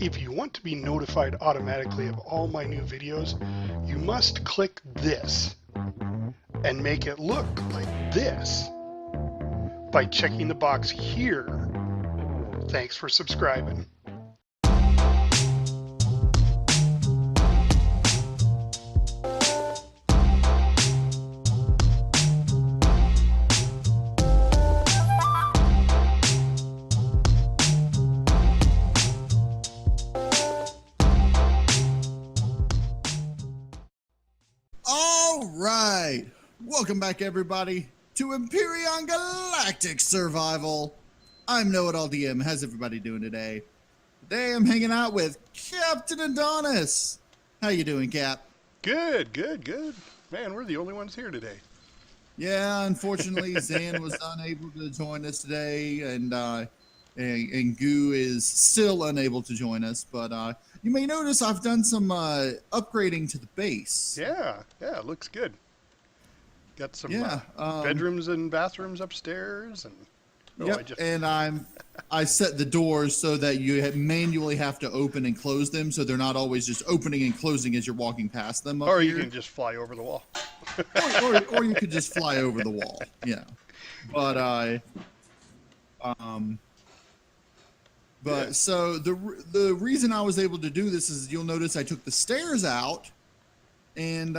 if you want to be notified automatically of all my new videos, you must click this and make it look like this by checking the box here. Thanks for subscribing. Alright, welcome back everybody to Empyrion Galactic Survival. I'm KnowItAllDM. How's everybody doing today? Today I'm hanging out with Captain Adonis. How you doing, Cap? Good. Man, we're the only ones here today. Yeah, unfortunately Zan was unable to join us today, and Goo is still unable to join us, but you may notice I've done some upgrading to the base. Yeah, it looks good. Got some bedrooms and bathrooms upstairs, and I set the doors so that you manually have to open and close them, so they're not always just opening and closing as you're walking past them. Or you can just fly over the wall. or you could just fly over the wall. Yeah, so the reason I was able to do this is you'll notice I took the stairs out and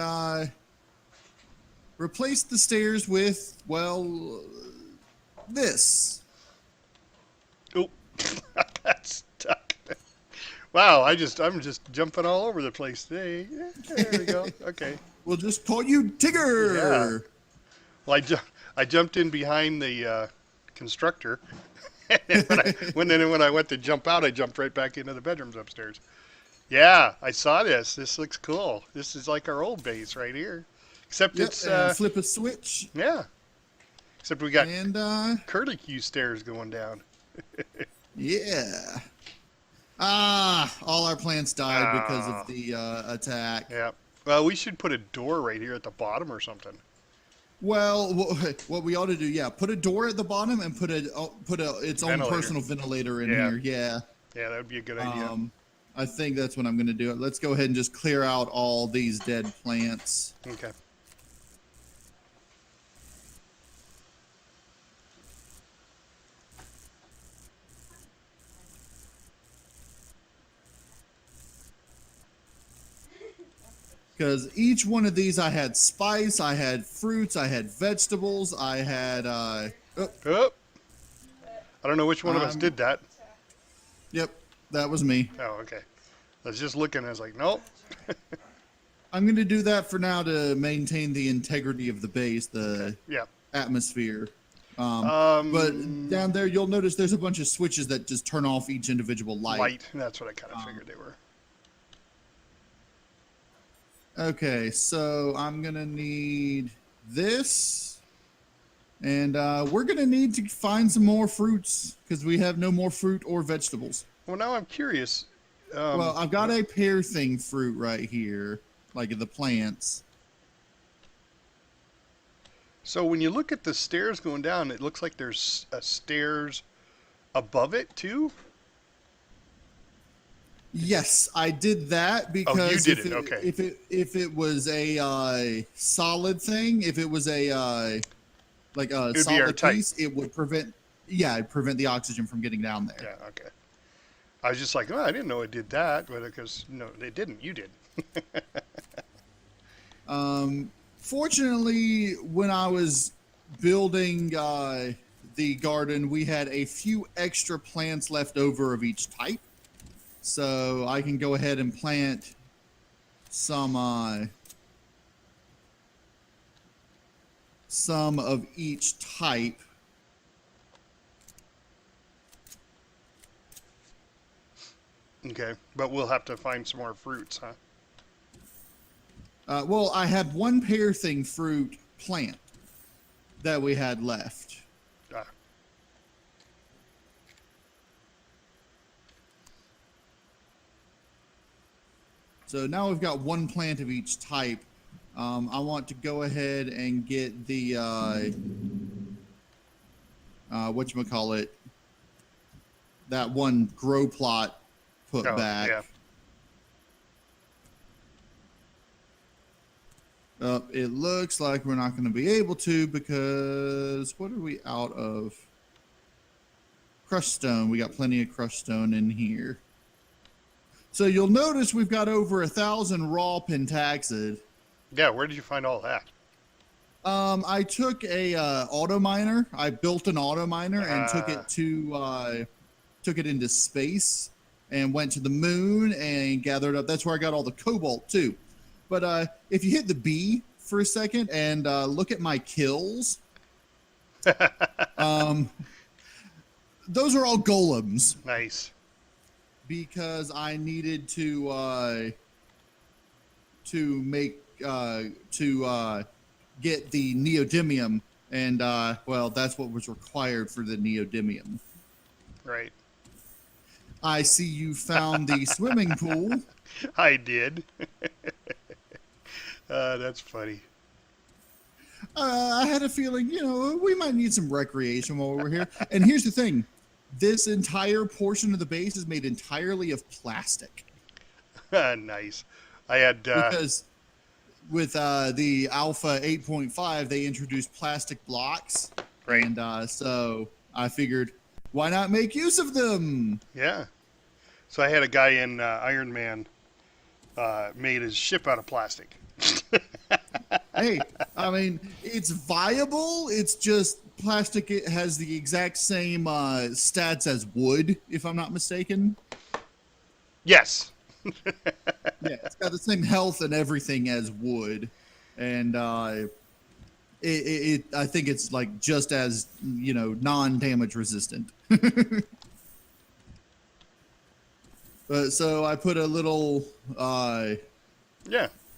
replaced the stairs with, well, this. Oh, that's stuck. Wow, I'm just jumping all over the place today. Yeah, there we go. Okay. We'll just call you Tigger. Yeah. Well, I jumped in behind the constructor. And when I went to jump out, I jumped right back into the bedrooms upstairs. Yeah, I saw this. This looks cool. This is like our old base right here. Except it's flip a switch. Yeah. Except we got curlicue stairs going down. Yeah. All our plants died because of the attack. Yeah. Well, we should put a door right here at the bottom or something. Well, what we ought to do, put a door at the bottom and put its own personal ventilator in here. Yeah. Yeah, that would be a good idea. I think that's what I'm going to do. Let's go ahead and just clear out all these dead plants. Okay. Because each one of these, I had spice, I had fruits, I had vegetables, I had... I don't know which one of us did that. Yep, that was me. Oh, okay. I was just looking, I was like, nope. I'm going to do that for now to maintain the integrity of the base, the atmosphere. But down there, you'll notice there's a bunch of switches that just turn off each individual light. That's what I kind of figured they were. Okay, so I'm going to need this, and we're going to need to find some more fruits, because we have no more fruit or vegetables. Well, now I'm curious. Well, I've got a pear thing fruit right here, like the plants. So when you look at the stairs going down, it looks like there's stairs above it, too? Yes, I did that because if it was a solid thing, if it was a solid piece, it would prevent the oxygen from getting down there. Yeah, okay. I was just like, oh, I didn't know it did that, but because no, it didn't. You did. Fortunately, when I was building the garden, we had a few extra plants left over of each type. So I can go ahead and plant some of each type. Okay, but we'll have to find some more fruits, huh? Well, I had one pear thing fruit plant that we had left. So now we've got one plant of each type. I want to go ahead and get the whatchamacallit, that one grow plot put back. Yeah. It looks like we're not going to be able to because what are we out of? Crushed stone. We got plenty of crushed stone in here. So you'll notice we've got over 1,000 raw pentaxid. Yeah, where did you find all that? I took a auto miner. I built an auto miner and took it into space and went to the moon and gathered up. That's where I got all the cobalt too. But if you hit the B for a second and look at my kills, those are all golems. Nice. Because I needed to make get the neodymium, and well, that's what was required for the neodymium. Right. I see you found the swimming pool. I did. That's funny. I had a feeling, we might need some recreation while we're here. And here's the thing. This entire portion of the base is made entirely of plastic. Nice. I had... because with the Alpha 8.5, they introduced plastic blocks. Right. And so I figured, why not make use of them? Yeah. So I had a guy in Iron Man made his ship out of plastic. Hey, I mean, it's viable. It's just plastic. It has the exact same stats as wood, if I'm not mistaken. Yes. Yeah, it's got the same health and everything as wood. And I think it's like just as, non-damage resistant. But so I put a little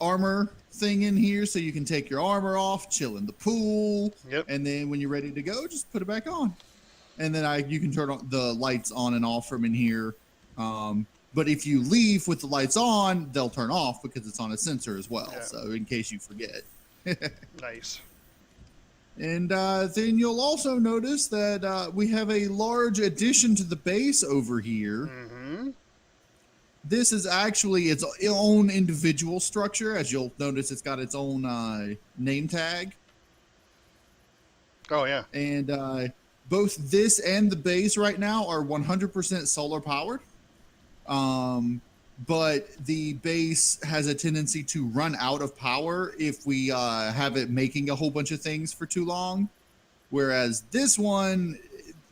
armor thing in here so you can take your armor off, chill in the pool, and then when you're ready to go, just put it back on. And then you can turn the lights on and off from in here. But if you leave with the lights on, they'll turn off because it's on a sensor as well. Yeah. So in case you forget. Nice. And then you'll also notice that we have a large addition to the base over here. Mm-hmm. This is actually its own individual structure. As you'll notice, it's got its own name tag. Oh, yeah. And both this and the base right now are 100% solar powered. But the base has a tendency to run out of power if we have it making a whole bunch of things for too long. Whereas this one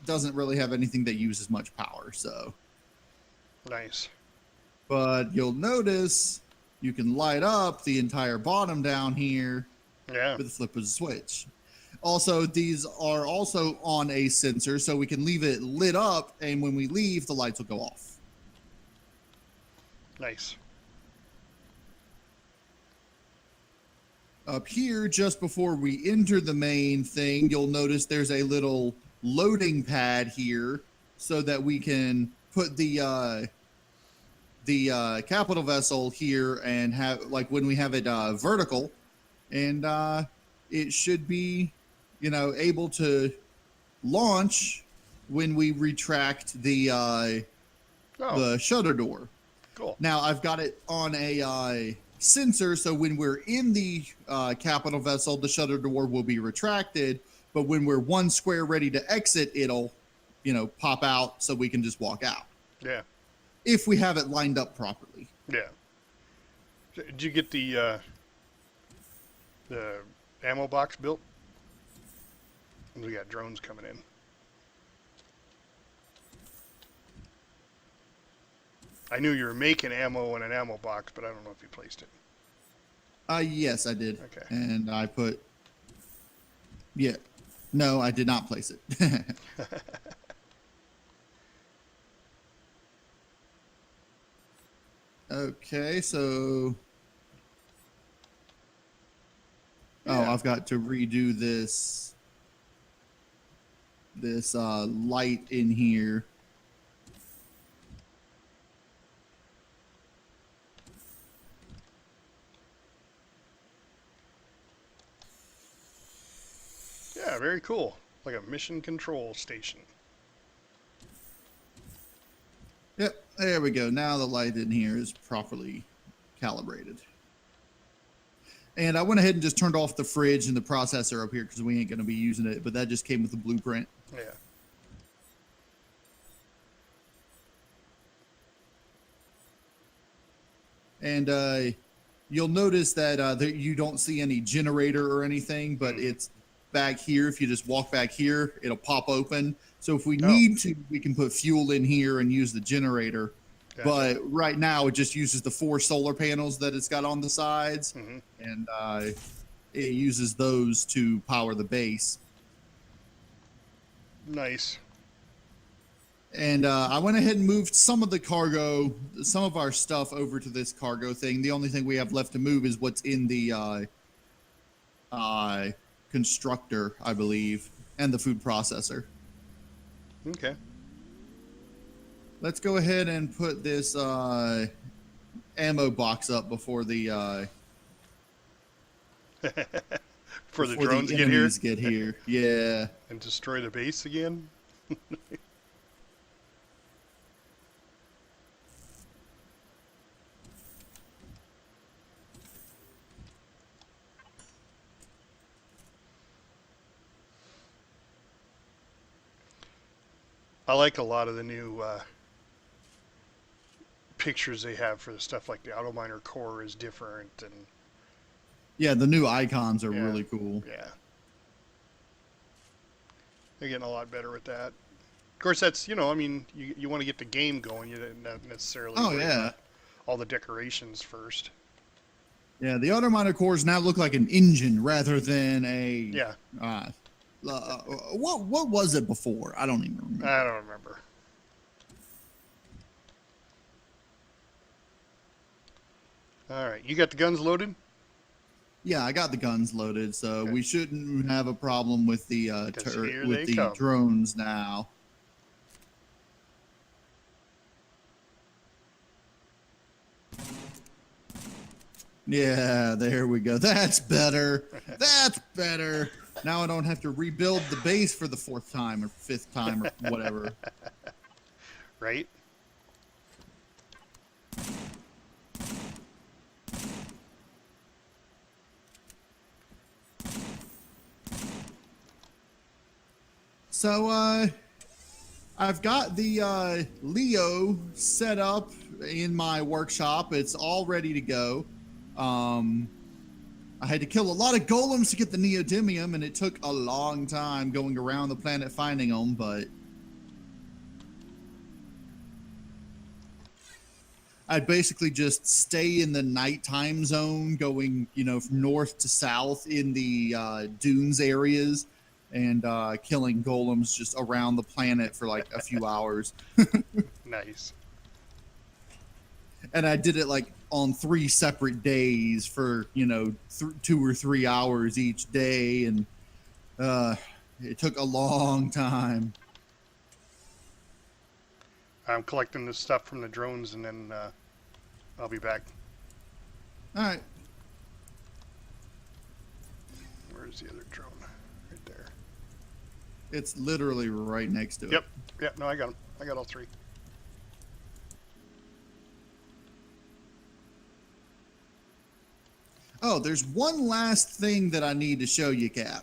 doesn't really have anything that uses much power. So nice. But you'll notice you can light up the entire bottom down here with the flip of the switch. Also, these are also on a sensor, so we can leave it lit up, and when we leave, the lights will go off. Nice. Up here, just before we enter the main thing, you'll notice there's a little loading pad here so that we can put the capital vessel here and have, like, when we have it vertical, and it should be, able to launch when we retract the shutter door. Cool. Now I've got it on a sensor, so when we're in the capital vessel, the shutter door will be retracted, but when we're one square ready to exit, it'll, pop out so we can just walk out. Yeah. If we have it lined up properly. Yeah. Did you get the ammo box built? We got drones coming in. I knew you were making ammo in an ammo box, but I don't know if you placed it. Yes, I did. Okay. And I put... Yeah. No, I did not place it. Okay, so... Oh, I've got to redo this light in here. Yeah, very cool. Like a mission control station. Yep, there we go. Now the light in here is properly calibrated. And I went ahead and just turned off the fridge and the processor up here because we ain't going to be using it, but that just came with the blueprint. Yeah. And you'll notice that you don't see any generator or anything, but it's back here. If you just walk back here, it'll pop open. So if we need to, we can put fuel in here and use the generator. Gotcha. But right now, it just uses the 4 solar panels that it's got on the sides, and it uses those to power the base. Nice. And I went ahead and moved some of the cargo, some of our stuff over to this cargo thing. The only thing we have left to move is what's in the constructor, I believe, and the food processor. Okay. Let's go ahead and put this ammo box up before the for the drones get here. Yeah. And destroy the base again. I like a lot of the new pictures they have for the stuff, like the Auto Miner core is different, and yeah, the new icons are really cool. Yeah, they're getting a lot better with that. Of course, that's, I mean, you want to get the game going. You don't necessarily all the decorations first. Yeah, the Auto Miner cores now look like an engine rather than a what was it before? I don't even remember. I don't remember. All right, you got the guns loaded? Yeah, I got the guns loaded, so we shouldn't have a problem with the drones now. Yeah, there we go. That's better. That's better. Now I don't have to rebuild the base for the 4th time or 5th time or whatever. Right? So, I've got the Leo set up in my workshop. It's all ready to go. I had to kill a lot of golems to get the neodymium, and it took a long time going around the planet finding them, but I'd basically just stay in the nighttime zone, going, from north to south in the dunes areas, and killing golems just around the planet for like a few hours. Nice. And I did it like on 3 separate days for 2 or 3 hours each day, and it took a long time. I'm collecting the stuff from the drones, and then I'll be back. All right. Where's the other drone? Right there. It's literally right next to it. Yep. No, I got them. I got all 3. Oh, there's one last thing that I need to show you, Cap.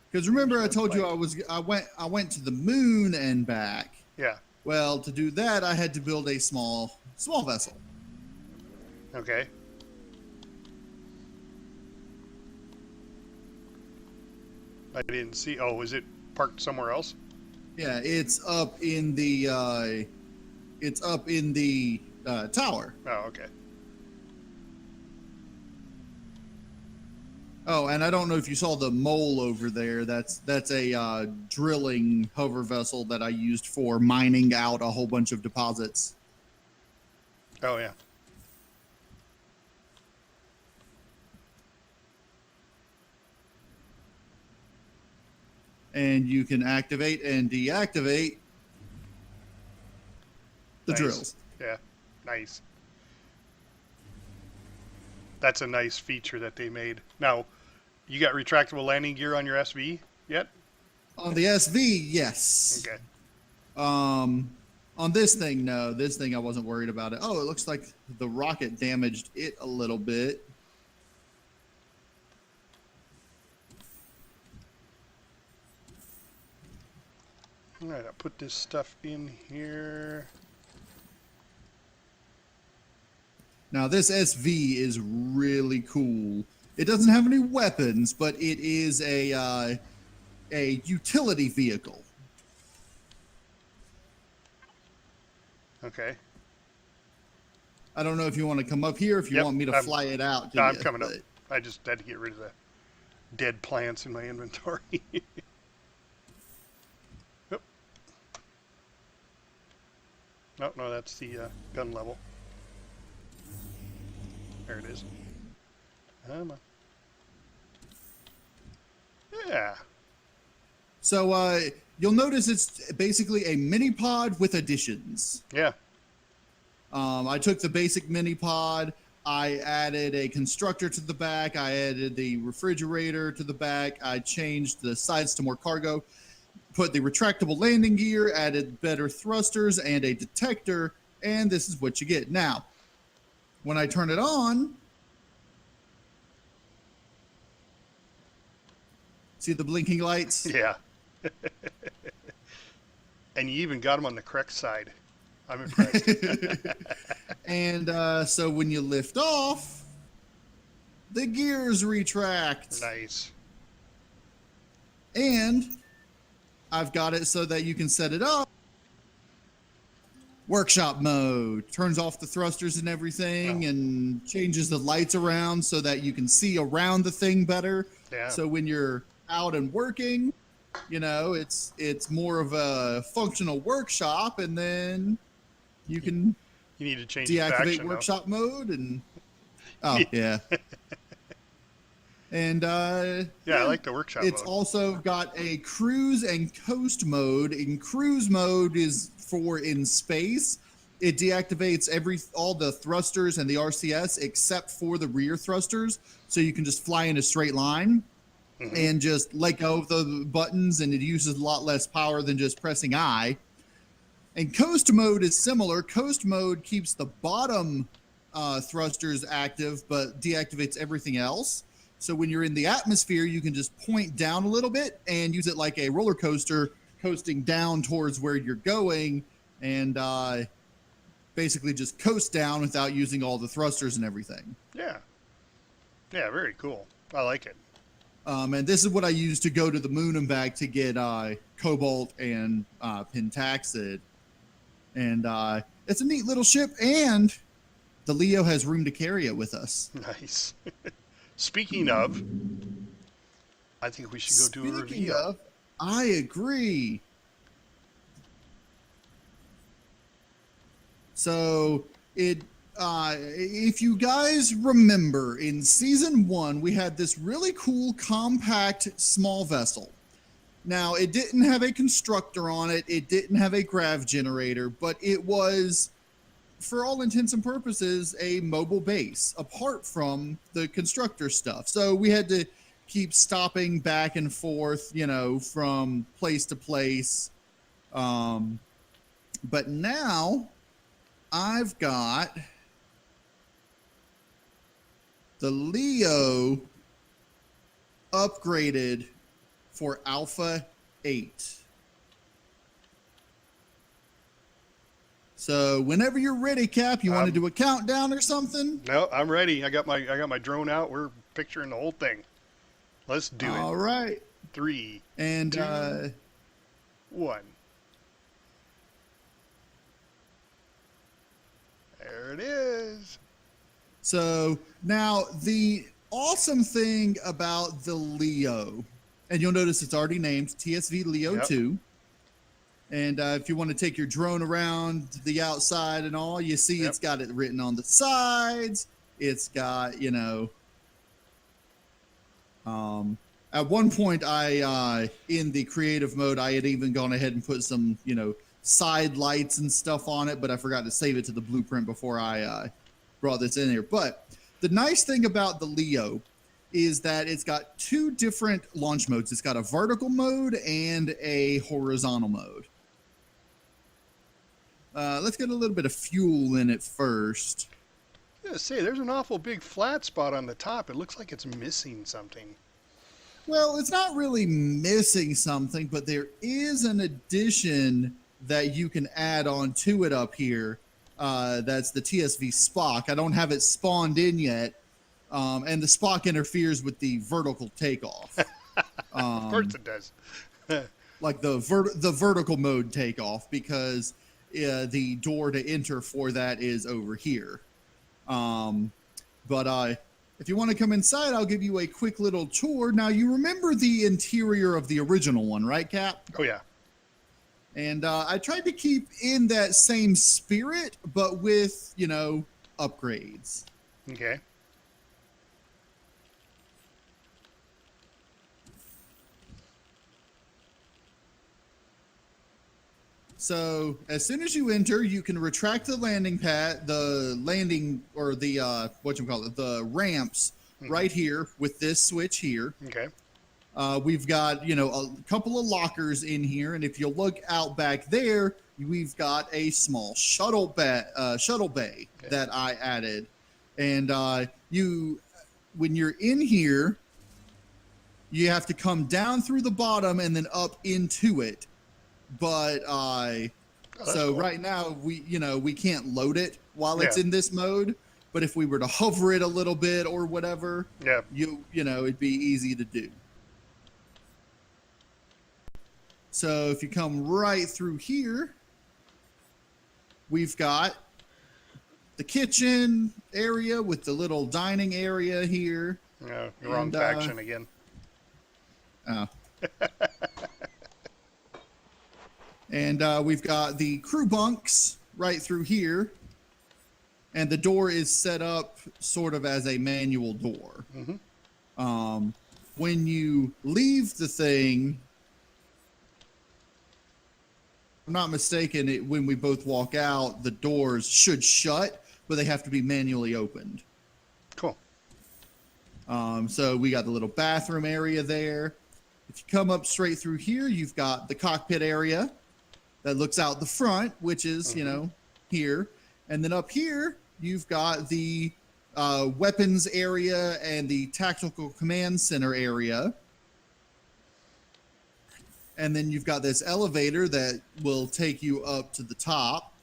Because remember, I told you I went to the moon and back. Yeah. Well, to do that, I had to build a small vessel. Okay. I didn't see. Oh, is it parked somewhere else? Yeah, it's up in the tower. Oh, okay. Oh, and I don't know if you saw the mole over there. That's a drilling hover vessel that I used for mining out a whole bunch of deposits. Oh, yeah. And you can activate and deactivate the drills. Yeah, nice. That's a nice feature that they made. Now, you got retractable landing gear on your SV yet? On the SV, yes. Okay. On this thing, no. This thing, I wasn't worried about it. Oh, it looks like the rocket damaged it a little bit. All right, I'll put this stuff in here. Now, this SV is really cool. It doesn't have any weapons, but it is a utility vehicle. Okay. I don't know if you want to come up here, if you want me to fly it out. No, I'm coming up. I just had to get rid of the dead plants in my inventory. Oop. No, that's the gun level. There it is. Come on. Yeah. So you'll notice it's basically a mini pod with additions. Yeah. I took the basic mini pod. I added a constructor to the back. I added the refrigerator to the back. I changed the sides to more cargo. Put the retractable landing gear. Added better thrusters and a detector. And this is what you get. Now, when I turn it on, see the blinking lights? Yeah. And you even got them on the correct side. I'm impressed. And so when you lift off, the gears retract. Nice. And I've got it so that you can set it up. Workshop mode. Turns off the thrusters and everything and changes the lights around so that you can see around the thing better. Yeah. So when you're out and working, you know, it's more of a functional workshop, and then you can need to change deactivate workshop mode and yeah. And I like the workshop mode. It's also got a cruise and coast mode. And cruise mode is for in space. It deactivates all the thrusters and the RCS except for the rear thrusters, so you can just fly in a straight line and just let go of the buttons, and it uses a lot less power than just pressing I. And coast mode is similar. Coast mode keeps the bottom thrusters active but deactivates everything else. So when you're in the atmosphere, you can just point down a little bit and use it like a roller coaster, coasting down towards where you're going, and basically just coast down without using all the thrusters and everything. Yeah. Yeah, very cool. I like it. And this is what I use to go to the moon and back to get Cobalt and Pentaxid. And it's a neat little ship, and the Leo has room to carry it with us. Nice. Speaking of, I think we should go do a reveal. I agree. So if you guys remember, in season 1, we had this really cool compact small vessel. Now, it didn't have a constructor on it. It didn't have a grav generator, but it was, for all intents and purposes, a mobile base apart from the constructor stuff. So we had to keep stopping back and forth, you know, from place to place. But now I've got the Leo upgraded for Alpha 8. So whenever you're ready, Cap, you want to do a countdown or something? No, I'm ready. I got my drone out. We're picturing the whole thing. Let's do it. All right. 3 and 2, 1. There it is. So now the awesome thing about the Leo, and you'll notice it's already named TSV Leo 2. And if you want to take your drone around the outside and all, you see it's got it written on the sides. It's got, you know, at one point in the creative mode, I had even gone ahead and put some, you know, side lights and stuff on it, but I forgot to save it to the blueprint before I brought this in here. But the nice thing about the Leo is that it's got 2 different launch modes. It's got a vertical mode and a horizontal mode. let's get a little bit of fuel in it first. Yeah, say, there's an awful big flat spot on the top. It looks like it's missing something. Well, it's not really missing something, but there is an addition that you can add on to it up here. That's the TSV Spock. I don't have it spawned in yet, and the Spock interferes with the vertical takeoff. Of course it does. Like the vertical mode takeoff, because the door to enter for that is over here. But if you want to come inside, I'll give you a quick little tour. Now, you remember the interior of the original one, right, Cap? Oh, yeah. And I tried to keep in that same spirit, but with, you know, upgrades. Okay. So as soon as you enter, you can retract the landing pad, the landing, or the, the ramps right here with this switch here. Okay. We've got, you know, a couple of lockers in here. And if you look out back there, we've got a small shuttle bay that I added. And when you're in here, you have to come down through the bottom and then up into it. But so cool. Right now we can't load it while it's in this mode. But if we were to hover it a little bit or whatever, you know, it'd be easy to do. So if you come right through here, we've got the kitchen area with the little dining area here. No, wrong faction again. Oh. And we've got the crew bunks right through here. And the door is set up sort of as a manual door. Mm-hmm. When you leave the thing, if I'm not mistaken, when we both walk out, the doors should shut, but they have to be manually opened. Cool. So we got the little bathroom area there. If you come up straight through here, you've got the cockpit area that looks out the front, which is, you know, here. And then up here, you've got the weapons area and the tactical command center area. And then you've got this elevator that will take you up to the top.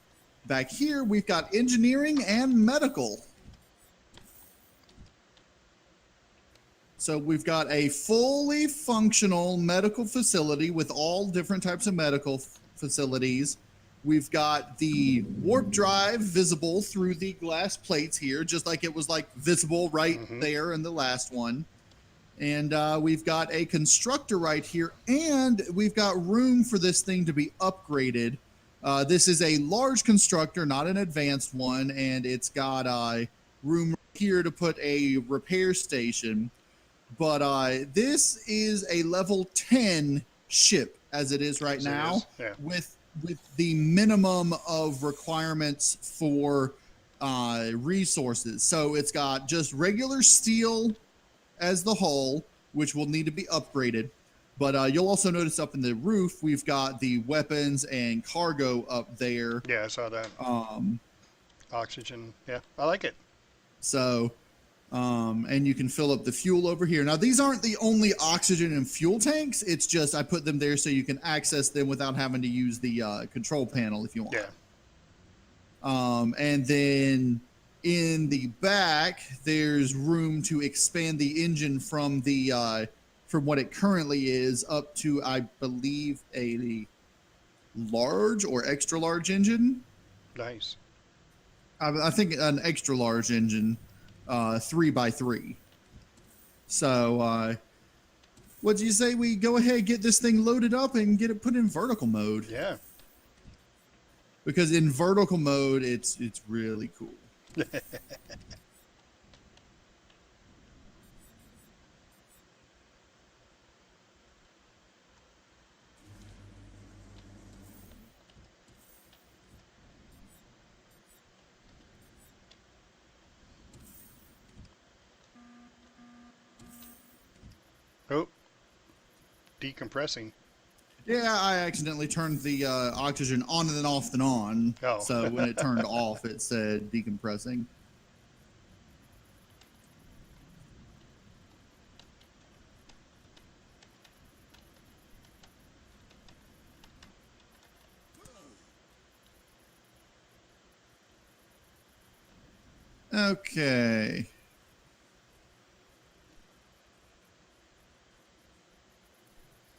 Back here, we've got engineering and medical. So we've got a fully functional medical facility with all different types of medical facilities. We've got the warp drive visible through the glass plates here, just like it was like visible right there in the last one. And we've got a constructor right here, and we've got room for this thing to be upgraded. This is a large constructor, not an advanced one, and it's got room here to put a repair station. But this is a level 10 ship as it is right now, with the minimum of requirements for resources. So it's got just regular steel as the hull, which will need to be upgraded. But you'll also notice up in the roof, we've got the weapons and cargo up there. Yeah, I saw that. Oxygen. Yeah, I like it. So, and you can fill up the fuel over here. Now, these aren't the only oxygen and fuel tanks. It's just I put them there so you can access them without having to use the control panel if you want. Yeah. And then in the back, there's room to expand the engine from the from what it currently is up to, I believe, a large or extra large engine. Nice. I think an extra large engine, 3x3. So, what do you say we go ahead, get this thing loaded up and get it put in vertical mode? Yeah. Because in vertical mode, it's really cool. Oh, decompressing. Yeah, I accidentally turned the oxygen on and then off and on. Oh. So when it turned off, it said decompressing. Okay.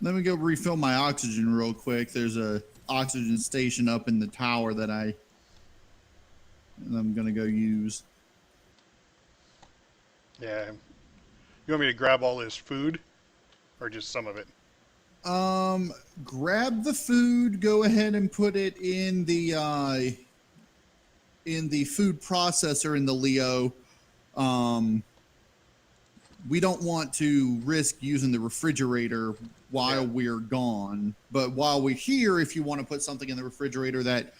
Let me go refill my oxygen real quick. There's a oxygen station up in the tower that I'm gonna go use. Yeah. You want me to grab all this food, or just some of it? Grab the food. Go ahead and put it in the food processor in the Leo. We don't want to risk using the refrigerator while we're gone. But while we're here, if you want to put something in the refrigerator that,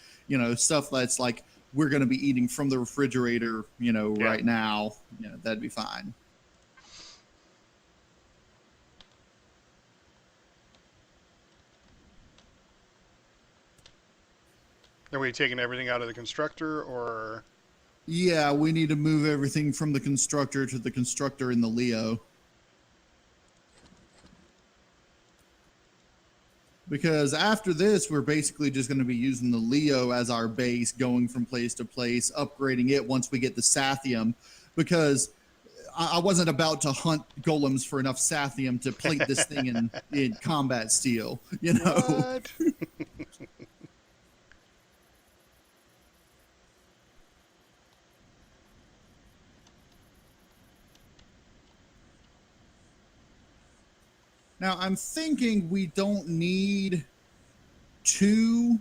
stuff that's like we're going to be eating from the refrigerator, right now, that'd be fine. Are we taking everything out of the constructor, or? Yeah, we need to move everything from the constructor to the constructor in the Leo. Because after this, we're basically just going to be using the Leo as our base, going from place to place, upgrading it once we get the Sathium. Because I wasn't about to hunt golems for enough Sathium to plate this thing in combat steel, What? Now, I'm thinking we don't need 2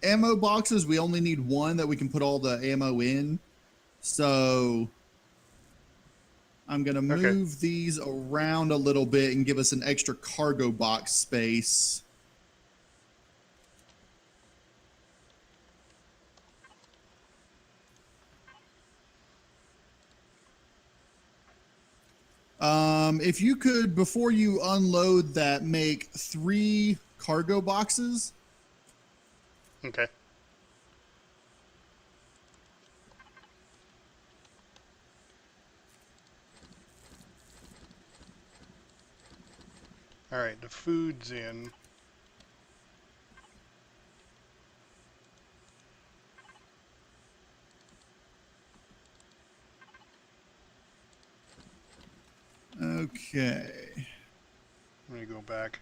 ammo boxes. We only need 1 that we can put all the ammo in. So I'm going to move these around a little bit and give us an extra cargo box space. If you could, before you unload that, make 3 cargo boxes. Okay. All right, the food's in. Okay. Let me go back.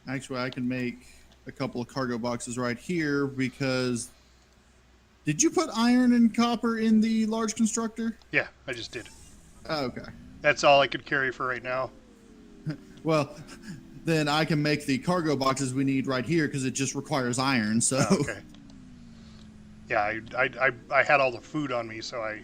Actually, I can make a couple of cargo boxes right here because... Did you put iron and copper in the large constructor? Yeah, I just did. Oh, okay. That's all I could carry for right now. Well, then I can make the cargo boxes we need right here because it just requires iron. So. Oh, okay. Yeah, I had all the food on me, so I.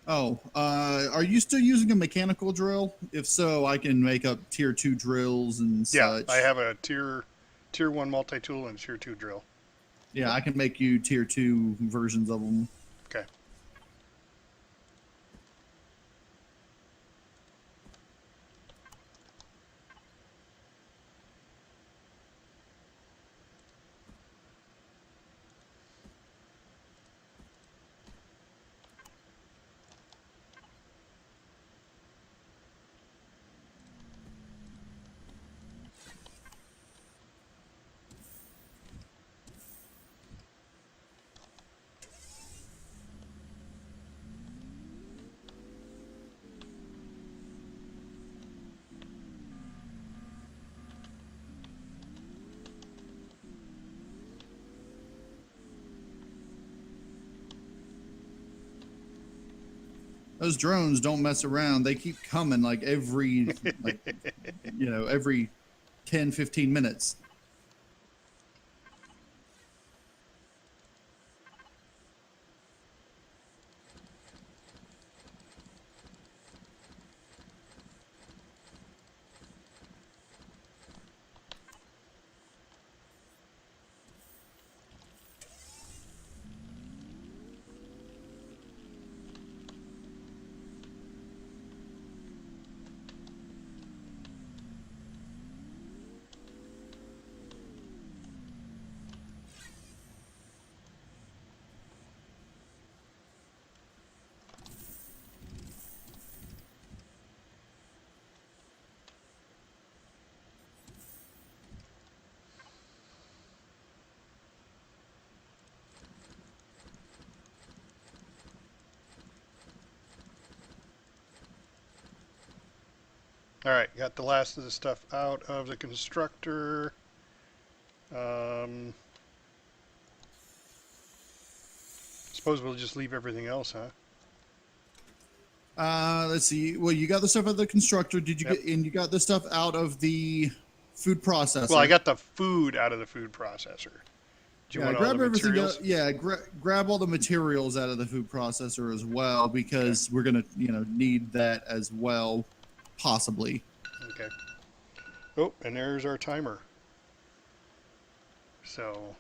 Oh, are you still using a mechanical drill? If so, I can make up tier 2 drills and such. Yeah, I have a tier 1 multi-tool and tier 2 drill. Yeah, I can make you tier 2 versions of them. Okay. Those drones don't mess around. They keep coming like every, every 10, 15 minutes. Alright, got the last of the stuff out of the constructor. Suppose we'll just leave everything else, huh? Let's see. Well, you got the stuff out of the constructor. Did you get? And you got the stuff out of the food processor. Well, I got the food out of the food processor. Do you want all the materials? Grab all the materials out of the food processor as well, because we're gonna, need that as well, possibly. Okay. Oh, and there's our timer. So.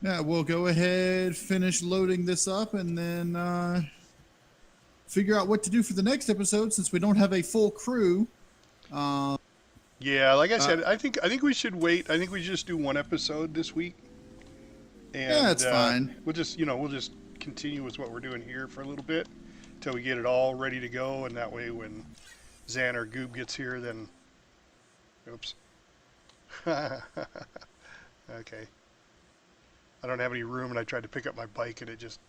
Yeah, we'll go ahead, finish loading this up, and then figure out what to do for the next episode, since we don't have a full crew. Yeah, like I said, I think we should wait. I think we just do one episode this week. And, yeah, that's fine. We'll just continue with what we're doing here for a little bit until we get it all ready to go, and that way when Zan or Goob gets here, then, oops. Okay. I don't have any room, and I tried to pick up my bike, and it just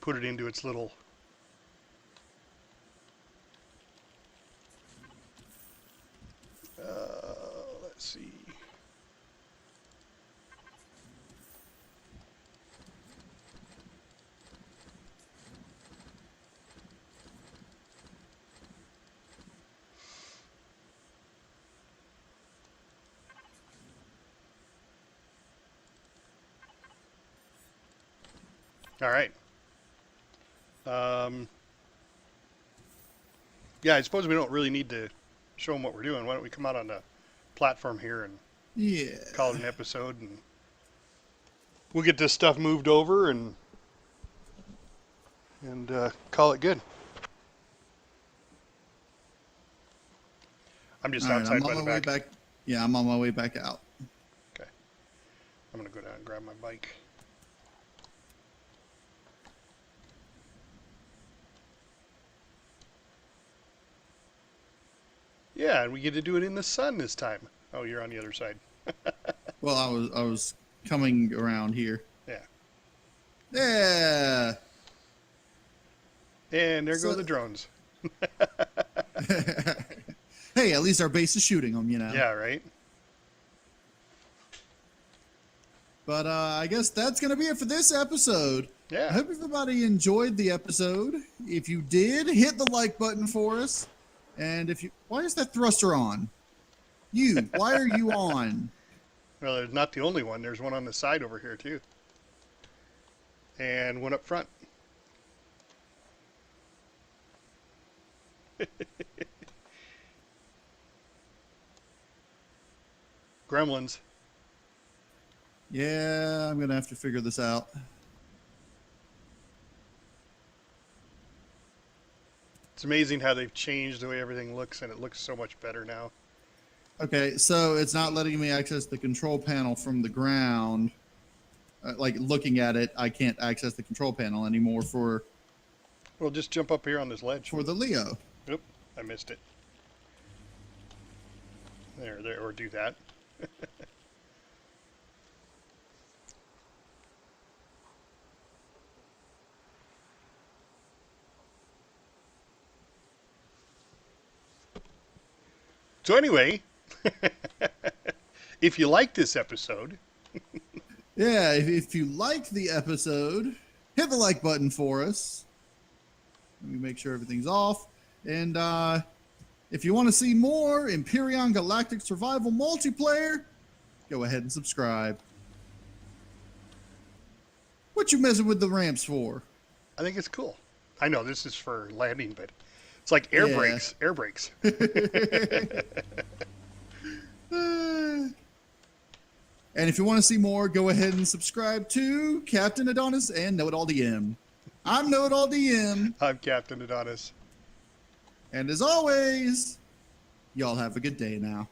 put it into its little. Let's see. All right. Yeah, I suppose we don't really need to show them what we're doing. Why don't we come out on the platform here and call it an episode, and we'll get this stuff moved over and call it good. I'm just outside by the back. Yeah, I'm on my way back out. Okay. I'm going to go down and grab my bike. Yeah, and we get to do it in the sun this time. Oh, you're on the other side. Well, I was coming around here. Yeah. Yeah. And there go the drones. Hey, at least our base is shooting them, Yeah, right? But I guess that's going to be it for this episode. Yeah. I hope everybody enjoyed the episode. If you did, hit the like button for us. And if you, why is that thruster on? Why are you on? Well, there's not the only one. There's one on the side over here, too. And one up front. Gremlins. Yeah, I'm going to have to figure this out. It's amazing how they've changed the way everything looks, and it looks so much better now. Okay, so it's not letting me access the control panel from the ground. Like, looking at it, I can't access the control panel anymore for... Well, just jump up here on this ledge. For the Leo. Oop, I missed it. There, or do that. So anyway, if you like this episode... Yeah, if you liked the episode, hit the like button for us. Let me make sure everything's off. And if you want to see more Empyrion Galactic Survival Multiplayer, go ahead and subscribe. What you messing with the ramps for? I think it's cool. I know this is for landing, but it's like air brakes. Air brakes. And if you want to see more, go ahead and subscribe to Captain Adonis and KnowItAllDM. I'm KnowItAllDM. I'm Captain Adonis. And as always, y'all have a good day now.